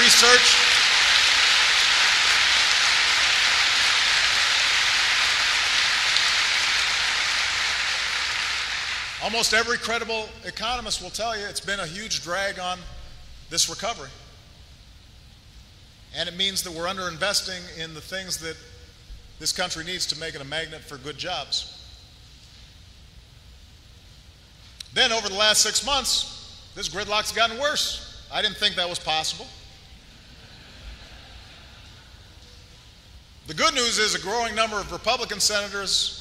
research, almost every credible economist will tell you it's been a huge drag on this recovery. And it means that we're underinvesting in the things that this country needs to make it a magnet for good jobs. Then over the last 6 months, this gridlock's gotten worse. I didn't think that was possible. The good news is a growing number of Republican senators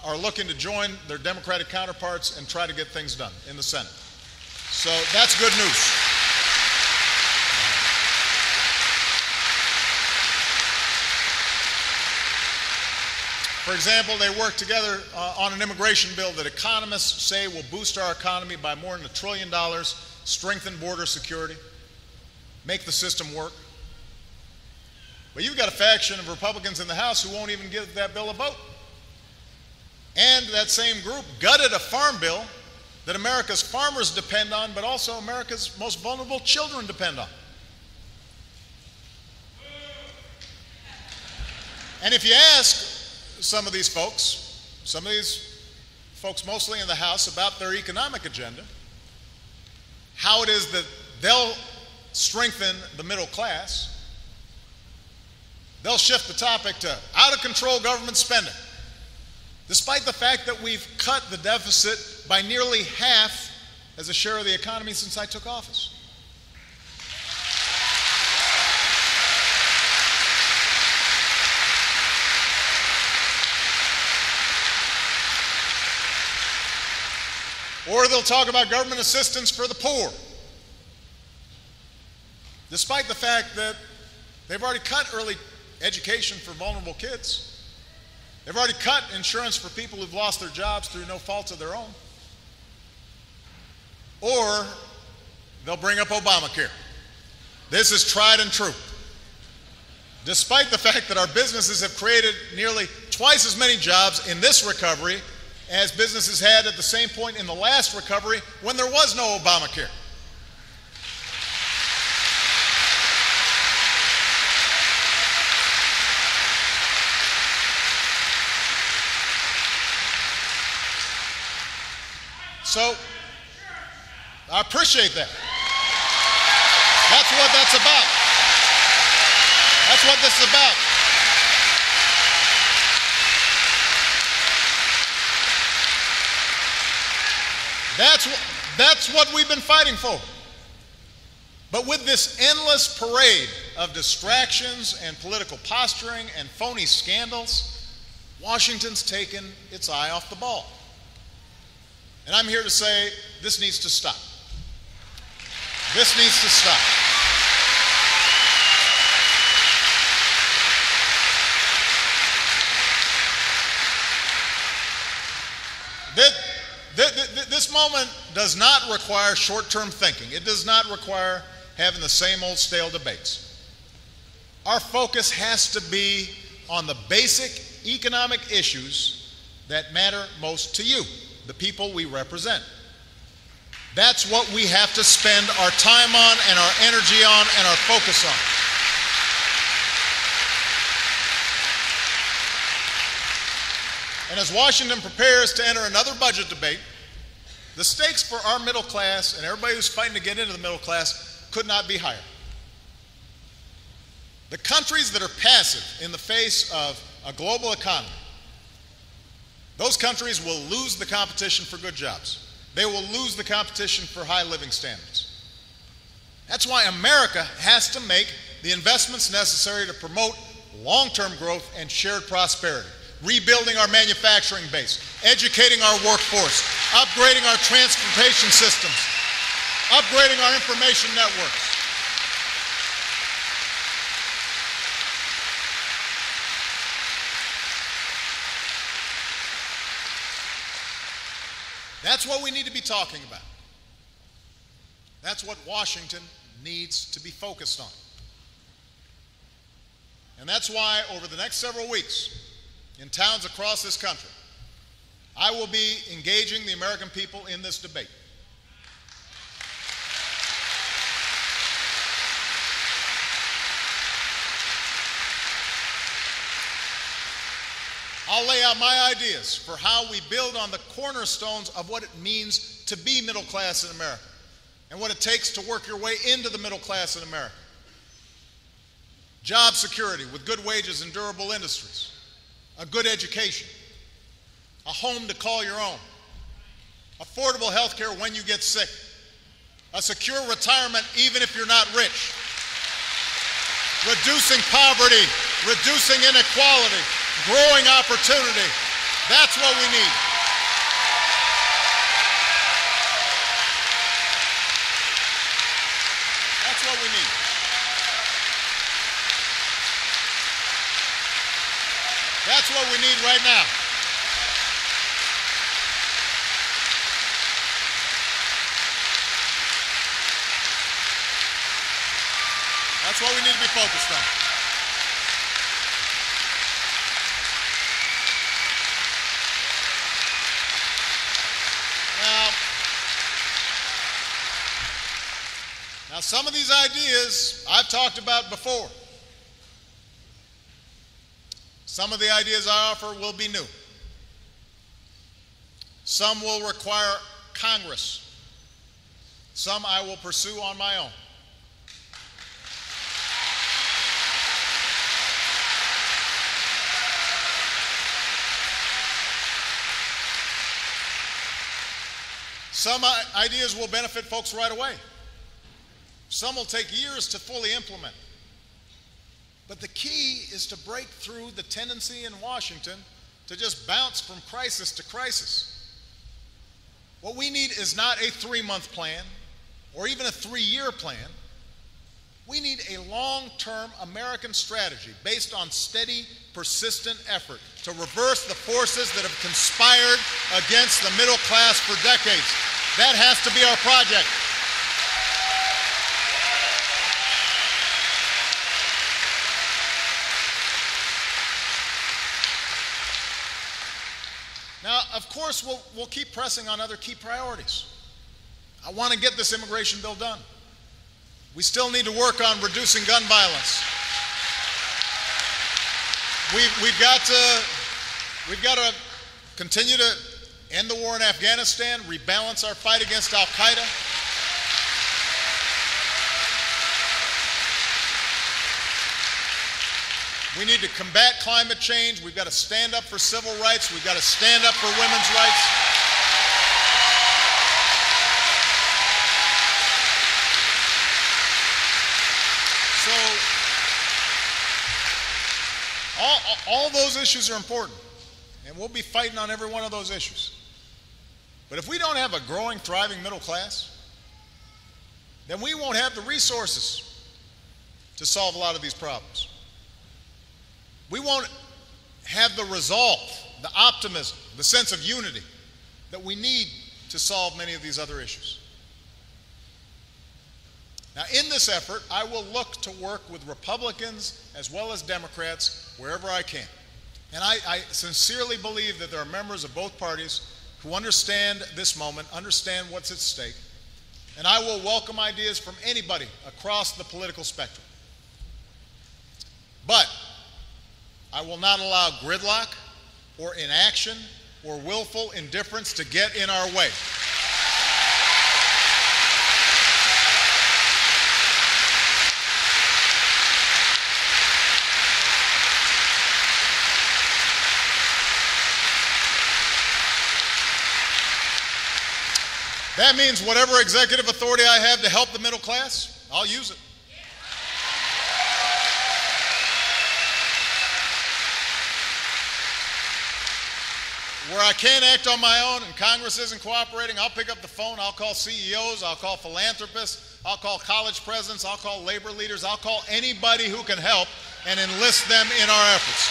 are looking to join their Democratic counterparts and try to get things done in the Senate. So that's good news. For example, they worked together on an immigration bill that economists say will boost our economy by more than $1 trillion, strengthen border security, make the system work. But you've got a faction of Republicans in the House who won't even give that bill a vote. And that same group gutted a farm bill that America's farmers depend on, but also America's most vulnerable children depend on. And if you ask some of these folks mostly in the House, about their economic agenda, how it is that they'll strengthen the middle class, they'll shift the topic to out-of-control government spending, despite the fact that we've cut the deficit by nearly half as a share of the economy since I took office. Or they'll talk about government assistance for the poor, despite the fact that they've already cut early education for vulnerable kids. They've already cut insurance for people who've lost their jobs through no fault of their own. Or they'll bring up Obamacare. This is tried and true. Despite the fact that our businesses have created nearly twice as many jobs in this recovery as businesses had at the same point in the last recovery when there was no Obamacare. So, I appreciate that. That's what that's about. That's what this is about. That's what we've been fighting for. But with this endless parade of distractions and political posturing and phony scandals, Washington's taken its eye off the ball. And I'm here to say this needs to stop. This needs to stop. This moment does not require short-term thinking. It does not require having the same old stale debates. Our focus has to be on the basic economic issues that matter most to you, the people we represent. That's what we have to spend our time on and our energy on and our focus on. And as Washington prepares to enter another budget debate, the stakes for our middle class and everybody who's fighting to get into the middle class could not be higher. The countries that are passive in the face of a global economy, those countries will lose the competition for good jobs. They will lose the competition for high living standards. That's why America has to make the investments necessary to promote long-term growth and shared prosperity. Rebuilding our manufacturing base, educating our workforce, upgrading our transportation systems, upgrading our information networks. That's what we need to be talking about. That's what Washington needs to be focused on. And that's why over the next several weeks, in towns across this country, I will be engaging the American people in this debate. I'll lay out my ideas for how we build on the cornerstones of what it means to be middle class in America and what it takes to work your way into the middle class in America. Job security with good wages and durable industries, a good education, a home to call your own, affordable health care when you get sick, a secure retirement even if you're not rich, reducing poverty, reducing inequality, growing opportunity. That's what we need. That's what we need. That's what we need right now. That's what we need to be focused on. Now, some of these ideas I've talked about before. Some of the ideas I offer will be new. Some will require Congress. Some I will pursue on my own. Some ideas will benefit folks right away. Some will take years to fully implement. But the key is to break through the tendency in Washington to just bounce from crisis to crisis. What we need is not a 3-month plan or even a 3-year plan. We need a long-term American strategy based on steady, persistent effort to reverse the forces that have conspired against the middle class for decades. That has to be our project. Now, of course, we'll keep pressing on other key priorities. I want to get this immigration bill done. We still need to work on reducing gun violence. We've got to continue to end the war in Afghanistan, rebalance our fight against al-Qaeda. We need to combat climate change. We've got to stand up for civil rights. We've got to stand up for women's rights. So, all those issues are important, and we'll be fighting on every one of those issues. But if we don't have a growing, thriving middle class, then we won't have the resources to solve a lot of these problems. We won't have the resolve, the optimism, the sense of unity that we need to solve many of these other issues. Now, in this effort, I will look to work with Republicans as well as Democrats wherever I can. And I sincerely believe that there are members of both parties who understand this moment, understand what's at stake, and I will welcome ideas from anybody across the political spectrum. But I will not allow gridlock or inaction or willful indifference to get in our way. That means whatever executive authority I have to help the middle class, I'll use it. Where I can't act on my own and Congress isn't cooperating, I'll pick up the phone, I'll call CEOs, I'll call philanthropists, I'll call college presidents, I'll call labor leaders, I'll call anybody who can help and enlist them in our efforts.